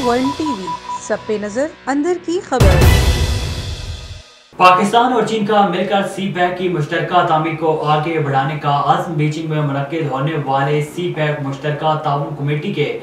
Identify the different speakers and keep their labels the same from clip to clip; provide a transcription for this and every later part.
Speaker 1: One T V, سب پہ نظر، اندر کی خبر۔
Speaker 2: پاکستان اور چین کا مل کر سی پیک کی مشترکہ تعمیر کو آگے بڑھانے کا عزم۔ بیجنگ میں منعقد ہونے والے سی پیک مشترکہ تعاون کمیٹی کے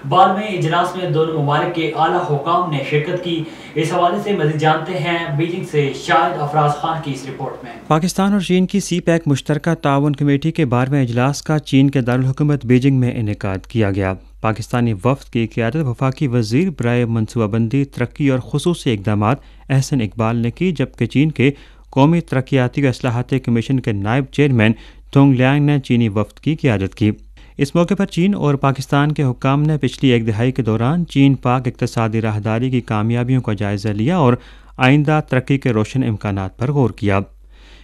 Speaker 2: 12ویں اجلاس میں دونوں ممالک کے اعلیٰ حکام نے شرکت کی۔ اس حوالے سے مزید جانتے ہیں بیجنگ سے شاہد افراز خان کی اس رپورٹ میں۔
Speaker 3: پاکستان اور چین کی سی پیک مشترکہ تعاون کمیٹی کے 12ویں اجلاس کا چین کے دارالحکومت بیجنگ میں انعقاد کیا گیا۔ پاکستانی وفد کی قیادت وفاقی وزیر برائے منصوبہ بندی، ترقی اور خصوصی اقدامات احسن اقبال نے کی، جبکہ چین کے قومی ترقیاتی و اصلاحاتی کمیشن کے نائب چیئرمین تونگ لیانگ نے چینی وفد کی قیادت کی۔ اس موقع پر چین اور پاکستان کے حکام نے پچھلی ایک دہائی کے دوران چین پاک اقتصادی راہداری کی کامیابیوں کا جائزہ لیا اور آئندہ ترقی کے روشن امکانات پر غور کیا۔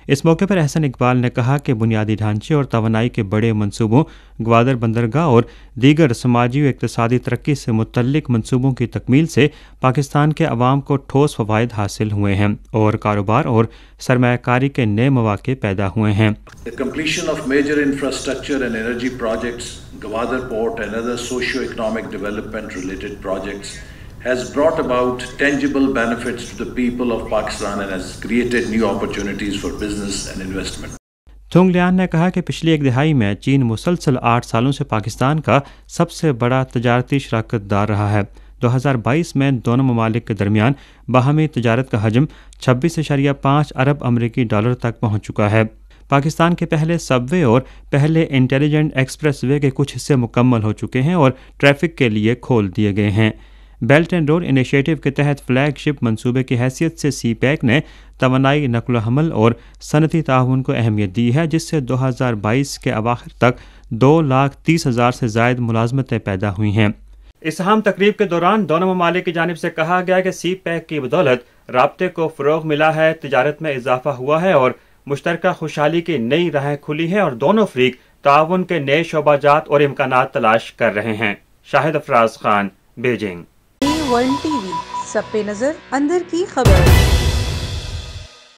Speaker 3: اس موقع پر احسن اقبال نے کہا کہ بنیادی ڈھانچے اور توانائی کے بڑے منصوبوں، گوادر بندرگاہ اور دیگر سماجی و اقتصادی ترقی سے متعلق منصوبوں کی تکمیل سے پاکستان کے عوام کو ٹھوس فوائد حاصل ہوئے ہیں اور کاروبار اور سرمایہ کاری کے نئے مواقع پیدا ہوئے ہیں۔
Speaker 4: The completion of major infrastructure and energy projects, Gwadar Port and other socio-economic development related projects has brought about tangible benefits to the people of Pakistan and has created new opportunities for business and investment.
Speaker 3: تونگ لیان نے کہا کہ پچھلی ایک دہائی میں چین مسلسل 8 سالوں سے پاکستان کا سب سے بڑا تجارتی شراکت دار رہا ہے۔ 2022 میں دونوں ممالک کے درمیان باہمی تجارت کا حجم 26.5 ارب امریکی ڈالر تک پہنچ چکا ہے۔ پاکستان کے پہلے سب وے اور پہلے انٹیلیجنٹ ایکسپریس وے کے کچھ حصے مکمل ہو چکے ہیں اور ٹریفک کے لیے کھول دیے گئے ہیں۔ بیلٹ اینڈ روڈ انیشیٹو کے تحت فلیگ شپ منصوبے کی حیثیت سے سی پیک نے توانائی، نقل و حمل اور صنعتی تعاون کو اہمیت دی ہے، جس سے 2022 کے اواخر تک 230,000 سے زائد ملازمتیں پیدا ہوئی ہیں۔ اس اہم تقریب کے دوران دونوں ممالک کی جانب سے کہا گیا کہ سی پیک کی بدولت رابطے کو فروغ ملا ہے، تجارت میں اضافہ ہوا ہے اور مشترکہ خوشحالی کی نئی راہیں کھلی ہیں اور دونوں فریق تعاون کے نئے شعبہ جات اور امکانات تلاش کر رہے ہیں۔ Shahid Afraz Khan, Beijing.
Speaker 1: One T V, سب پہ نظر، اندر کی خبر۔